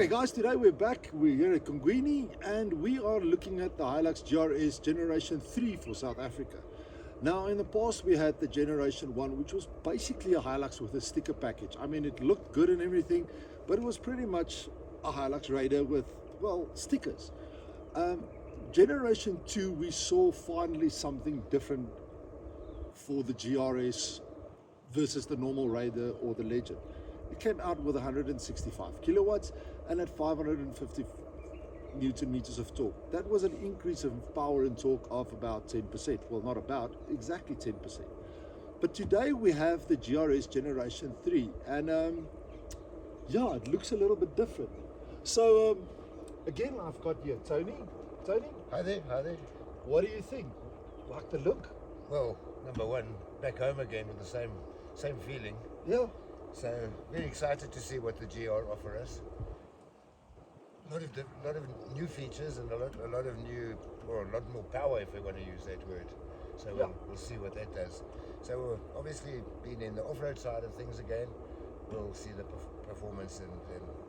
Okay guys, today we're back. We're here at Kongwini and we are looking at the Hilux GR-S Generation 3 for South Africa. Now in the past we had the Generation 1, which was basically a Hilux with a sticker package. I mean, it looked good and everything, but it was pretty much a Hilux Raider with, well, stickers. Generation 2, we saw finally something different for the GR-S versus the normal Raider or the Legend. It came out with 165 kilowatts and at 550 Newton meters of torque. That was an increase of power and torque of about 10%. Well, not about, exactly 10%. But today we have the GR-S Generation 3 and yeah, it looks a little bit different. So again, I've got here Tony. Tony? Hi there, hi there. What do you think? Like the look? Well, number one, back home again with the same feeling. Yeah. So very excited to see what the GR offers us. A lot of new features and a lot of new, or a lot more power, if we want to use that word. So yeah. we'll see what that does. So we'll obviously being in the off-road side of things again, we'll see the performance and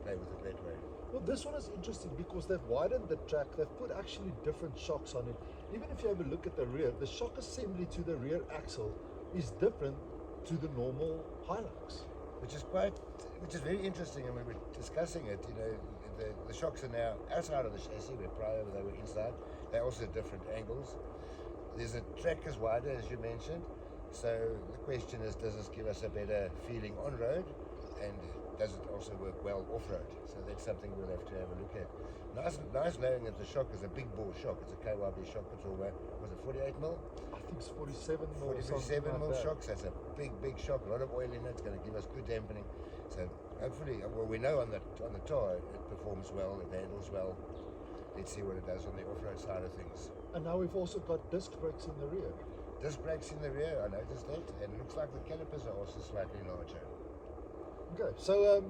play with it that way. Well, this one is interesting because they've widened the track. They've put actually different shocks on it. Even if you have a look at the rear, the shock assembly to the rear axle is different to the normal Hilux. Which is very interesting, and we were discussing it. You know, the shocks are now outside of the chassis, where prior they were inside. They're also different angles. There's a track is wider, as you mentioned. So the question is, does this give us a better feeling on road, and does it also work well off road? So that's something we'll have to have a look at. Nice knowing that the shock is a big bore shock. It's a KYB shock. It's all was it 48 mil? I think it's 47 mil. 47 mil like shocks. That's a big shock. A lot of oil in it. It's going to give us good dampening. So hopefully, well, we know on the tar it performs well. It handles well. Let's see what it does on the off-road side of things. And now we've also got disc brakes in the rear. Disc brakes in the rear. I noticed that, and it looks like the calipers are also slightly larger. Okay, so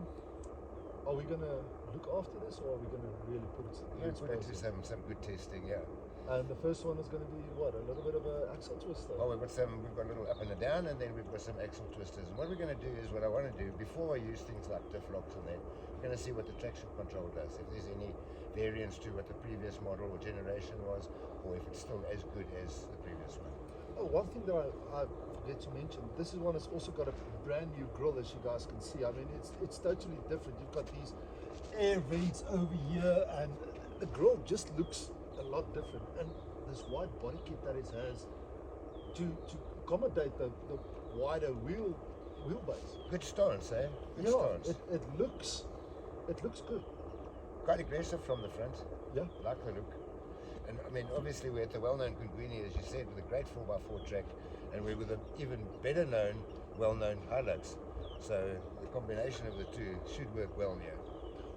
are we going to look after this, or are we going to really put it? Let's put it to some good testing, yeah. And the first one is going to be what? A little bit of an axle twister. Oh, we've got a little up and a down, and then we've got some axle twisters. And what we're going to do is, what I want to do before I use things like diff locks and that, we're going to see what the traction control does. If there's any variance to what the previous model or generation was, or if it's still as good as the previous one. Oh, one thing that I forget to mention, this is one that's also got a brand new grille, as you guys can see. I mean, it's totally different. You've got these air vents over here, and the grille just looks a lot different. And this wide body kit that it has to accommodate the wider wheelbase. Good stance, eh? Good stance. It looks good. Quite aggressive from the front. Yeah. Like the look. And I mean, obviously we're at the well-known Kongwini, as you said, with a great 4x4 track, and we're with an even better known, well-known Hilux. So the combination of the two should work well here.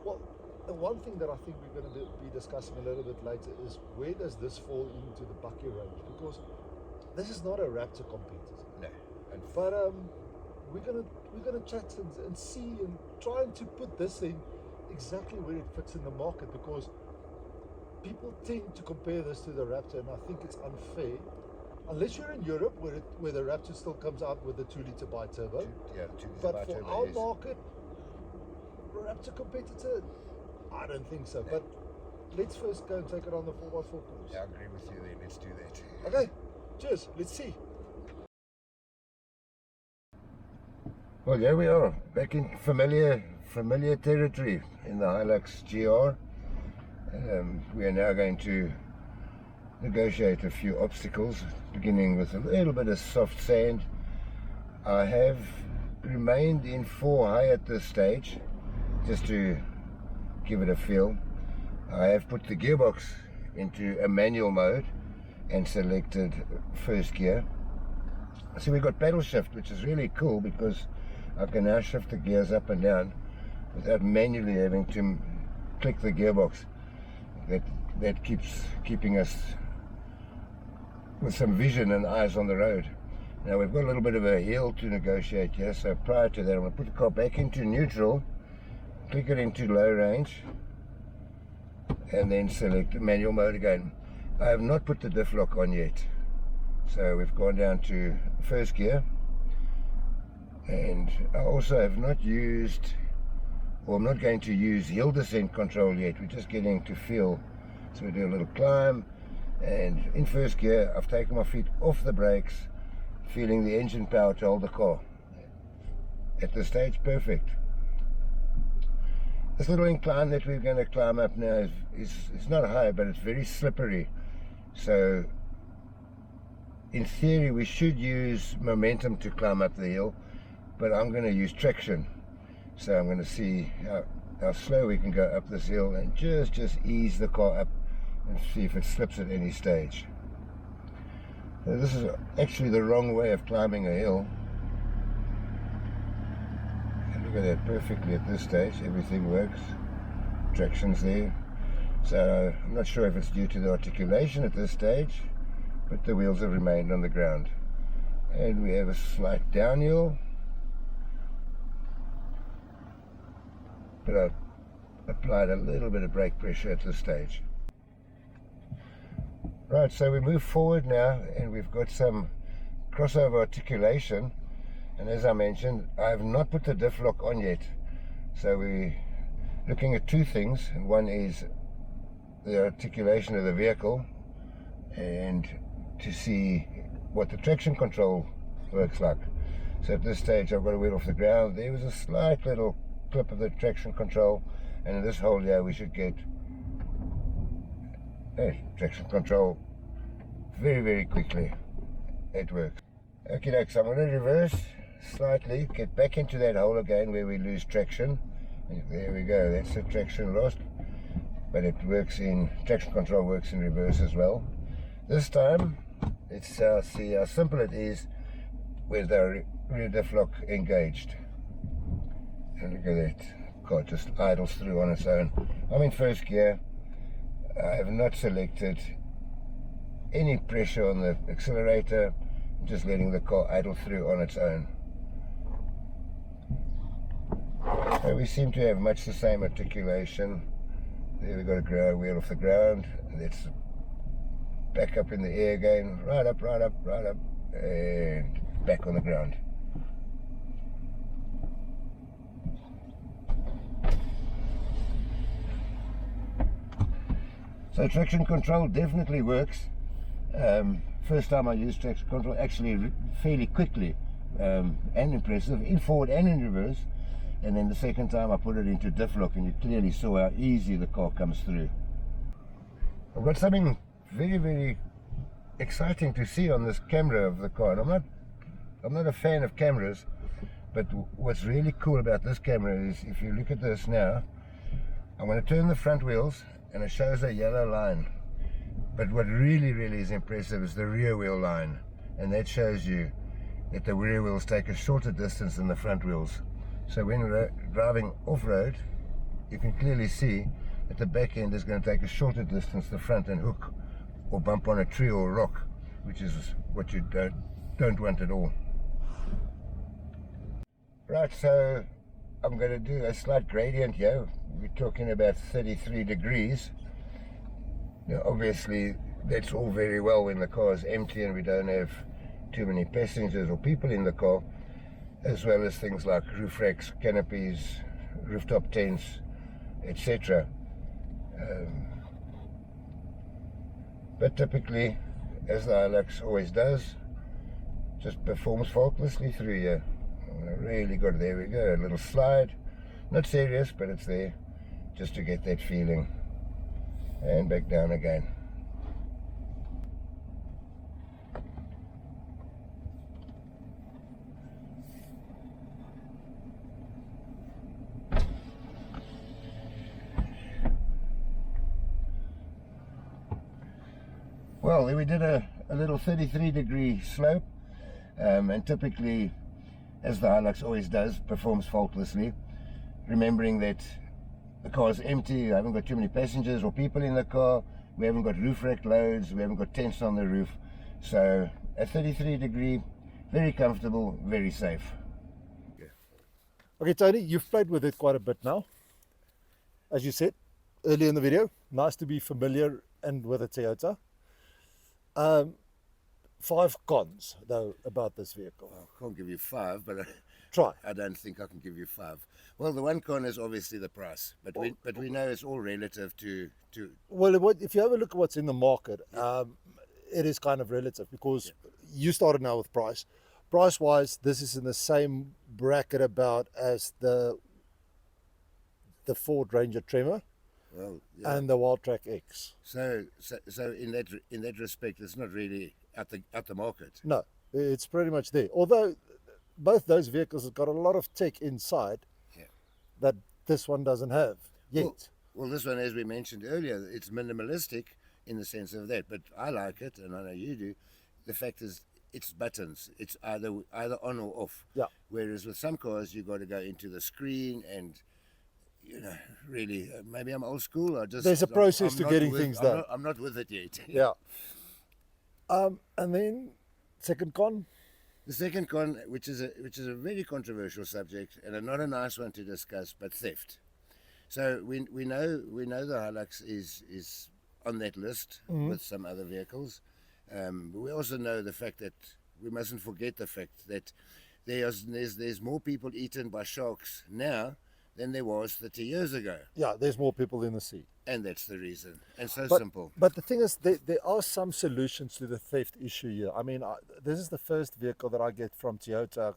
Well, the one thing that I think we're going to be discussing a little bit later is, where does this fall into the bucky range? Because this is not a Raptor competitor. No. But we're gonna chat and see and trying to put this in exactly where it fits in the market, because people tend to compare this to the Raptor, and I think it's unfair. Unless you're in Europe, where the Raptor still comes out with a 2-liter bi-turbo. But for our market, Raptor competitor, I don't think so. But let's first go and take it on the 4x4 course. Yeah, I agree with you there. Let's do that. Okay, cheers. Let's see. Well, here we are, back in familiar territory in the Hilux GR. We are now going to negotiate a few obstacles, beginning with a little bit of soft sand. I have remained in 4 high at this stage, just to give it a feel. I have put the gearbox into a manual mode and selected first gear. So we've got paddle shift, which is really cool because I can now shift the gears up and down without manually having to click the gearbox. That keeping us with some vision and eyes on the road. Now we've got a little bit of a hill to negotiate here, so prior to that I'm going to put the car back into neutral, click it into low range, and then select manual mode again. I have not put the diff lock on yet, so we've gone down to first gear, and I also have not used Well, I'm not going to use hill descent control yet. We're just getting to feel. So we do a little climb, and in first gear I've taken my feet off the brakes, feeling the engine power to hold the car. At this stage, perfect. This little incline that we're going to climb up now is not high, but it's very slippery. So in theory we should use momentum to climb up the hill, but I'm going to use traction. So I'm going to see how slow we can go up this hill and just ease the car up and see if it slips at any stage. So this is actually the wrong way of climbing a hill. And look at that, perfectly at this stage, everything works. Traction's there. So I'm not sure if it's due to the articulation at this stage, but the wheels have remained on the ground. And we have a slight downhill. But I've applied a little bit of brake pressure at this stage. Right, so we move forward now, and we've got some crossover articulation, and as I mentioned, I have not put the diff lock on yet. So we're looking at two things, and one is the articulation of the vehicle, and to see what the traction control works like. So at this stage I've got a wheel off the ground. There was a slight little clip of the traction control, and in this hole here we should get traction control very quickly. It works. Okay, so I'm going to reverse slightly, get back into that hole again where we lose traction. There we go, that's the traction lost, but it works in, traction control works in reverse as well. This time let's see how simple it is with the rear diff lock engaged. And look at that, car just idles through on its own. I'm in first gear. I have not selected any pressure on the accelerator. I'm just letting the car idle through on its own. So we seem to have much the same articulation. There we've got a wheel off the ground. Let's back up in the air again. Right up, and back on the ground. So traction control definitely works. First time I used traction control, actually fairly quickly and impressive, in forward and in reverse. And then the second time I put it into diff lock, and you clearly saw how easy the car comes through. I've got something very exciting to see on this camera of the car, and I'm not a fan of cameras, but what's really cool about this camera is, if you look at this now, I'm going to turn the front wheels and it shows a yellow line, but what really is impressive is the rear wheel line, and that shows you that the rear wheels take a shorter distance than the front wheels. So when driving off-road, you can clearly see that the back end is going to take a shorter distance to the front and hook or bump on a tree or a rock, which is what you don't want at all. Right, so I'm going to do a slight gradient here. We're talking about 33 degrees. Now obviously that's all very well when the car is empty and we don't have too many passengers or people in the car, as well as things like roof racks, canopies, rooftop tents, etc. But typically, as the Hilux always does, just performs faultlessly through here. Really good. There we go, a little slide, not serious, but it's there just to get that feeling, and back down again. Well, we did a little 33-degree slope, and typically, as the Hilux always does, performs faultlessly, remembering that the car is empty, I haven't got too many passengers or people in the car, we haven't got roof rack loads, we haven't got tents on the roof, so a 33-degree, very comfortable, very safe. Okay, Tony, you've played with it quite a bit now. As you said earlier in the video, nice to be familiar and with a Toyota. 5 cons, though, about this vehicle. I can't give you 5, but Try. I don't think I can give you 5. Well, the one con is obviously the price, but we know it's all relative to. Well, if you have a look at what's in the market, it is kind of relative because you started now with price. Price-wise, this is in the same bracket about as the Ford Ranger Tremor and the Wildtrak X. So in that respect, it's not really at the market. No, it's pretty much there. Although both those vehicles have got a lot of tech inside that this one doesn't have yet. Well, this one, as we mentioned earlier, it's minimalistic in the sense of that, but I like it, and I know you do. The fact is, it's buttons. It's either on or off. Yeah. Whereas with some cars, you got to go into the screen, and really, maybe I'm old school. There's a process to getting things done. I'm not with it yet. Yeah. And then second con. The second con, which is a very controversial subject and not a nice one to discuss, but theft. So we know the Hilux is on that list with some other vehicles. But we also know the fact that we mustn't forget the fact that there's more people eaten by sharks now than there was 30 years ago. Yeah, there's more people in the sea. And that's the reason. And simple. But the thing is, there are some solutions to the theft issue here. I mean, this is the first vehicle that I get from Toyota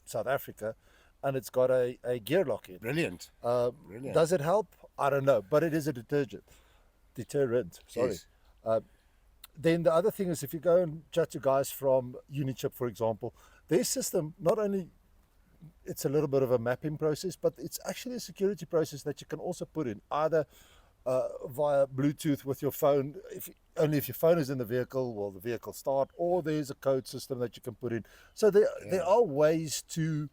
South Africa, and it's got a gear lock in. Brilliant. Brilliant. Does it help? I don't know, but it is a deterrent. Sorry. Yes. Then the other thing is, if you go and chat to guys from Unichip, for example, their system, not only it's a little bit of a mapping process, but it's actually a security process that you can also put in either via Bluetooth with your phone. Only if your phone is in the vehicle, will the vehicle start, or there's a code system that you can put in. So there are ways to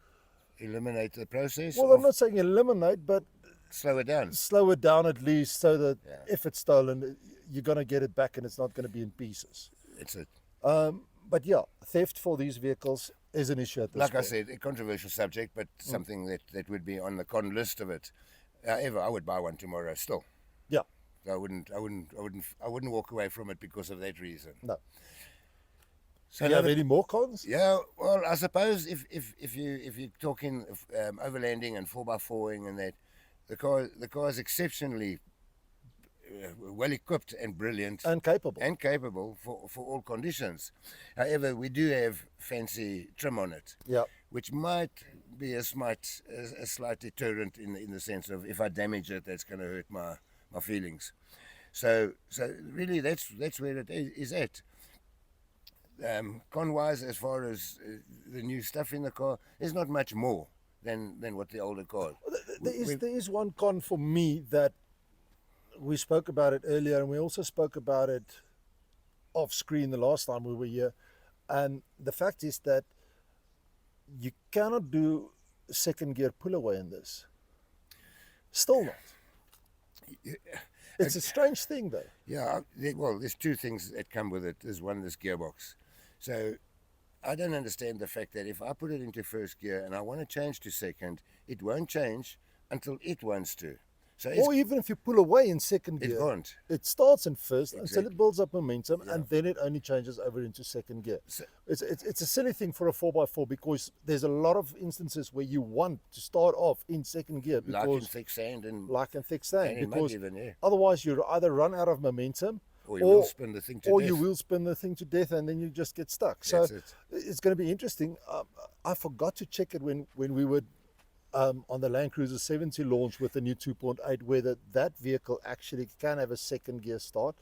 eliminate the process. Well, I'm not saying eliminate, but slow it down. Slow it down at least, so that if it's stolen, you're going to get it back and it's not going to be in pieces. It's it. But yeah, theft for these vehicles is an issue at this point. Like I said, a controversial subject, but something that would be on the con list of it. However, I would buy one tomorrow still. Yeah. So I wouldn't walk away from it because of that reason. No. So do you have any more cons? Yeah, well, I suppose if you're talking overlanding and 4x4ing and that, the car is exceptionally well equipped and brilliant and capable for all conditions. However, we do have fancy trim on it, which might be a slight deterrent in the sense of if I damage it, that's going to hurt my feelings. So really, that's where it is at. Con-wise, as far as the new stuff in the car, there's not much more than what the older car. There is one con for me that we spoke about it earlier, and we also spoke about it off screen the last time we were here. And the fact is that you cannot do second gear pull away in this. Still not. It's a strange thing, though. Yeah, well, there's two things that come with it. There's one, this gearbox. So I don't understand the fact that if I put it into first gear and I want to change to second, it won't change until it wants to. So or even if you pull away in second gear, it won't. It starts in first until it builds up momentum, and then it only changes over into second gear. So, it's a silly thing for a 4x4 because there's a lot of instances where you want to start off in second gear because like in thick sand and because otherwise you either run out of momentum or you will spin the thing to death. Or you will spin the thing to death and then you just get stuck. So it's going to be interesting. I forgot to check it when we were on the Land Cruiser 70 launch with the new 2.8, whether that vehicle actually can have a second gear start.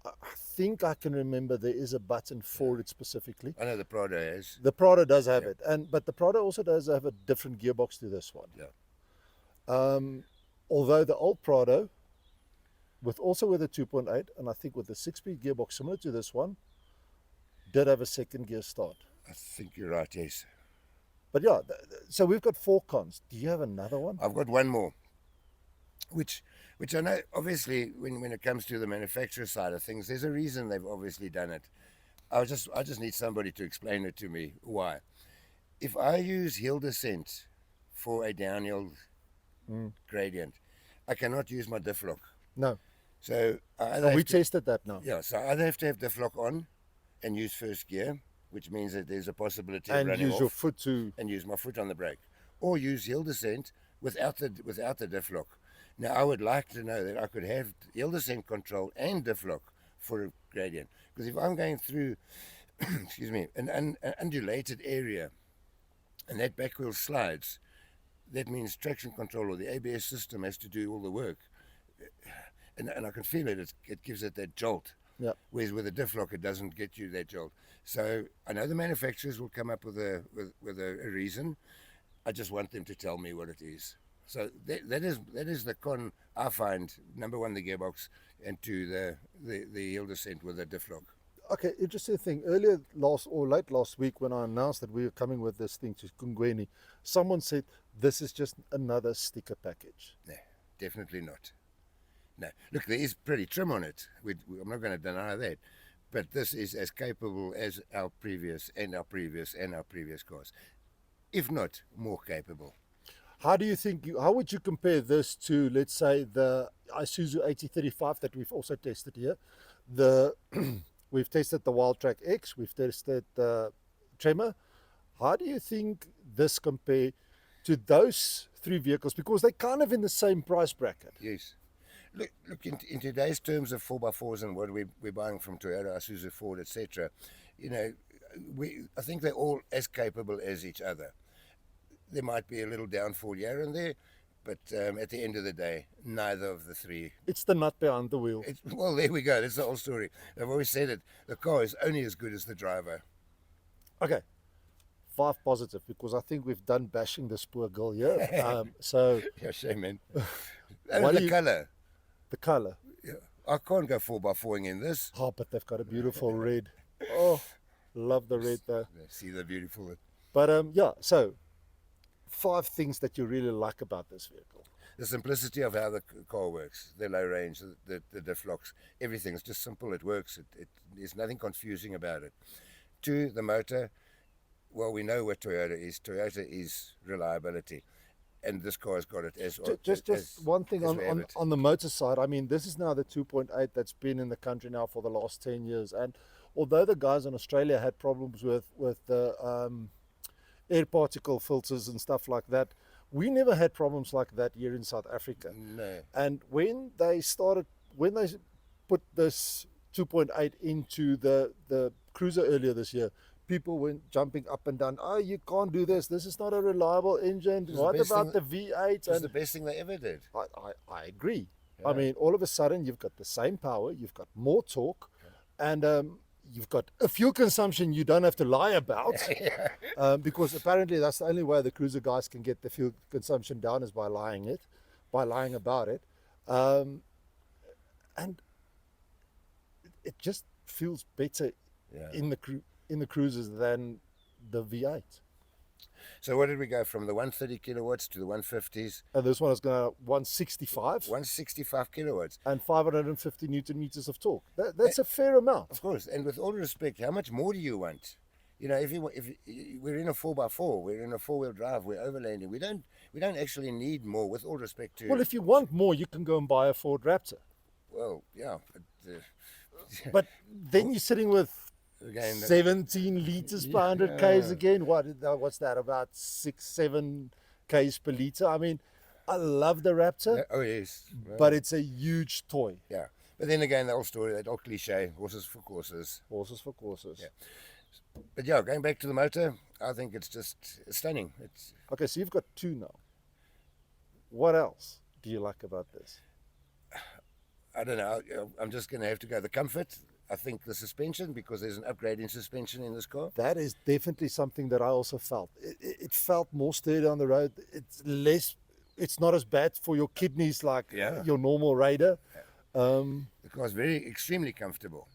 I think I can remember there is a button for it specifically. I know the Prado has. The Prado does have it, but the Prado also does have a different gearbox to this one. Yeah. Although the old Prado, with a 2.8, and I think with the 6-speed gearbox similar to this one, did have a second gear start. I think you're right, yes. But yeah, so we've got 4 cons. Do you have another one? I've got one more, which I know, obviously, when it comes to the manufacturer side of things, there's a reason they've obviously done it. I just need somebody to explain it to me, why. If I use hill descent for a downhill gradient, I cannot use my diff lock. No. So we tested that now. Yeah, so I either have to have diff lock on and use first gear, which means that there's a possibility of And running use off your foot to. and use my foot on the brake, or use hill descent without the diff lock. Now, I would like to know that I could have hill descent control and diff lock for a gradient, because if I'm going through, excuse me, an undulated area, and that back wheel slides, that means traction control or the ABS system has to do all the work, and I can feel it. It gives it that jolt. Yeah. Whereas with a diff lock, it doesn't get you that jolt. So I know the manufacturers will come up with a reason. I just want them to tell me what it is. So that is the con I find. Number one, the gearbox, and two, the hill descent with a diff lock. Okay, interesting thing. Late last week, when I announced that we were coming with this thing to Kungweni, someone said this is just another sticker package. No, definitely not. No, look, there is pretty trim on it. I'm not going to deny that, but this is as capable as our previous cars, if not more capable. How would you compare this to, let's say, the Isuzu 8035 that we've also tested here? We've tested the Wildtrak X, we've tested the Tremor. How do you think this compare to those three vehicles? Because they're kind of in the same price bracket. Yes. Look in today's terms of 4x4s and what we're buying from Toyota, Isuzu, Ford, etc., I think they're all as capable as each other. There might be a little downfall here and there, but at the end of the day, neither of the three. It's the nut behind the wheel. Well, there we go. That's the whole story. I've always said it. The car is only as good as the driver. Okay. 5 positive, because I think we've done bashing this poor girl here. So yeah, shame, man. The colour. The colour. Yeah. I can't go 4x4ing in this. Oh, but they've got a beautiful red. Oh, love the red though. See the beautiful. But yeah, so 5 things that you really like about this vehicle. The simplicity of how the car works, the low range, the diff locks, everything is just simple. It works. There's nothing confusing about it. 2, the motor. Well, we know what Toyota is. Toyota is reliability, and this car has got it as Just one thing on the motor side. I mean, this is now the 2.8 that's been in the country now for the last 10 years, and although the guys in Australia had problems with the air particle filters and stuff like that, we never had problems like that here in South Africa. No. And when they put this 2.8 into the Cruiser earlier this year, people went jumping up and down. Oh, you can't do this. This is not a reliable engine. What about the V8? It's the best thing they ever did. I agree. Yeah. I mean, all of a sudden, you've got the same power, you've got more torque, and you've got a fuel consumption you don't have to lie about. Because apparently that's the only way the Cruiser guys can get the fuel consumption down is by lying about it. And it just feels better in the Cruisers than the V8. So what did we go from the 130 kilowatts to the 150s? And this one is going to 165. 165 kilowatts. And 550 Newton meters of torque. That's a fair amount. Of course. And with all respect, how much more do you want? You know, if we're in a 4x4, we're in a 4-wheel drive, we're overlanding. We don't actually need more. With all respect to. Well, if you want more, you can go and buy a Ford Raptor. Well, yeah. But then you're sitting with. Again, 17 liters per 100 k's again. What's that? About 6-7 k's per liter. I mean, I love the Raptor. Oh yes, but it's a huge toy. Yeah, but then again, the old story, that old cliche: horses for courses. Horses for courses. Yeah. But yeah, going back to the motor, I think it's just stunning. It's okay. So you've got 2 now. What else do you like about this? I don't know. I'm just going to have to go the comfort. I think the suspension, because there's an upgrade in suspension in this car. That is definitely something that I also felt. It felt more sturdy on the road. It's not as bad for your kidneys like your normal Raider. The car's extremely comfortable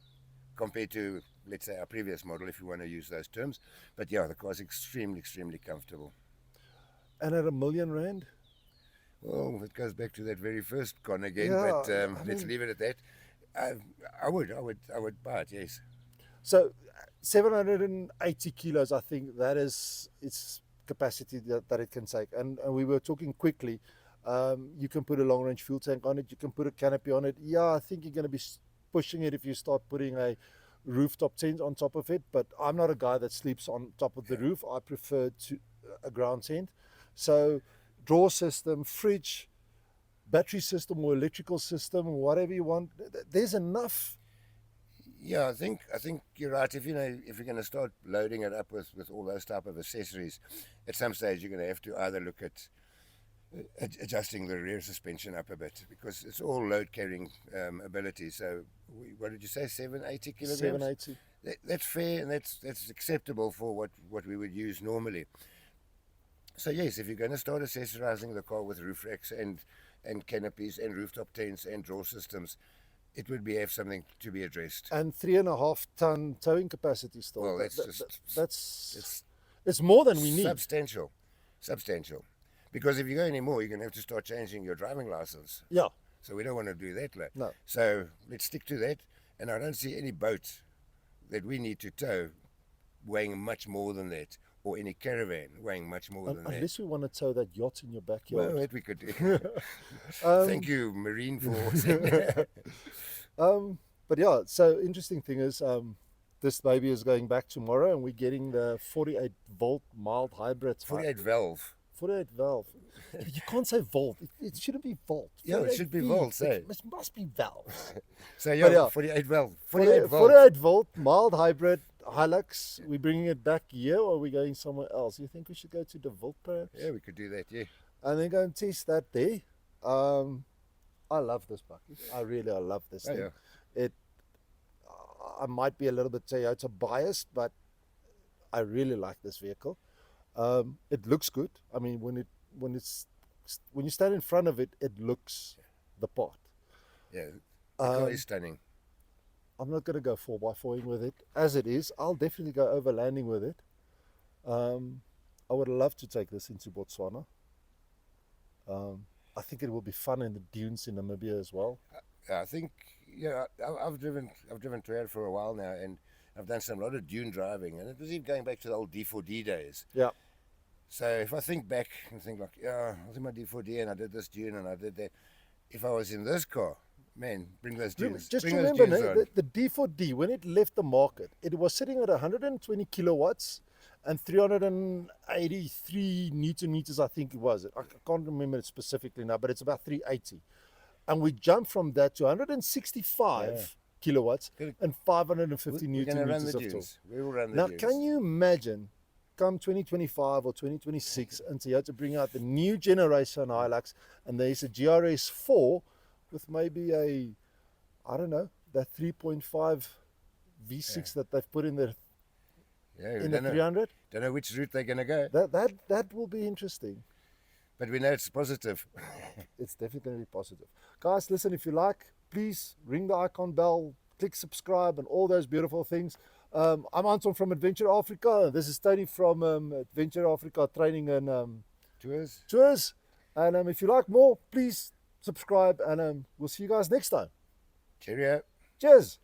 compared to, let's say, our previous model, if you want to use those terms. But yeah, the car's extremely, extremely comfortable. And at R1 million? Well, it goes back to that very first con again, but let's leave it at that. I would buy it, yes. So 780 kilos, I think that is its capacity that it can take. And we were talking quickly. You can put a long range fuel tank on it. You can put a canopy on it. Yeah, I think you're going to be pushing it if you start putting a rooftop tent on top of it, but I'm not a guy that sleeps on top of the roof. I prefer a ground tent. So drawer system, fridge, battery system or electrical system, whatever you want. There's enough. Yeah, I think you're right. If you're going to start loading it up with all those type of accessories, at some stage you're going to have to either look at adjusting the rear suspension up a bit, because it's all load carrying ability. So what did you say, 780 kilograms? 780. That's fair, and that's acceptable for what we would use normally. So yes, if you're going to start accessorizing the car with roof racks and canopies and rooftop tents and drawer systems, it would have something to be addressed. And 3.5 ton towing capacity still. Well, it's more than we need. Substantial. Because if you go any more, you're going to have to start changing your driving license. Yeah. So we don't want to do that. No. So let's stick to that. And I don't see any boat that we need to tow weighing much more than that, or any caravan weighing much more than that. Unless we want to tow that yacht in your backyard. Well, that we could do. Thank you, Marine, for saying that. But yeah, so interesting thing is this baby is going back tomorrow, and we're getting the 48 volt mild hybrid. 48 valve. 48 valve. You can't say volt. It shouldn't be volt. Yeah, it should be volt, eh? It must be valve. So yeah, 48 valve. 48 volt mild hybrid Hilux. We're bringing it back here, or are we going somewhere else? You think we should go to the Volt perhaps? Yeah, we could do that, yeah. And then go and test that there. I love this bucket. I love this thing. Yeah. I might be a little bit Toyota biased, but I really like this vehicle. It looks good. I mean, when you stand in front of it, it looks the part. Yeah, the car is stunning. I'm not going to go 4x4ing with it as it is. I'll definitely go overlanding with it. I would love to take this into Botswana. I think it will be fun in the dunes in Namibia as well. I think, I've driven Toyota for a while now, and I've done a lot of dune driving, and it was even going back to the old D4D days. Yeah. So if I think back and think like, I was in my D4D and I did this dune and I did that. If I was in this car, man, bring those dunes. Just remember, the D4D, when it left the market, it was sitting at 120 kilowatts and 383 Newton meters, I think it was. I can't remember it specifically now, but it's about 380. And we jumped from that to 165 kilowatts and 550 Newton meters of torque. We will run the now, dunes. can you imagine, come 2025 or 2026, and Toyota bring out the new generation Hilux, and there's a GRS 4 with maybe a, I don't know, that 3.5 V6 that they've put in the 300. Don't know which route they're going to go. That will be interesting. But we know it's positive. It's definitely going to be positive. Guys, listen, if you like, please ring the icon bell, click subscribe, and all those beautiful things. I'm Anton from Adventure Afrika. This is Tony from Adventure Afrika Training and Tours. And if you like more, please subscribe, and we'll see you guys next time. Cheerio. Cheers.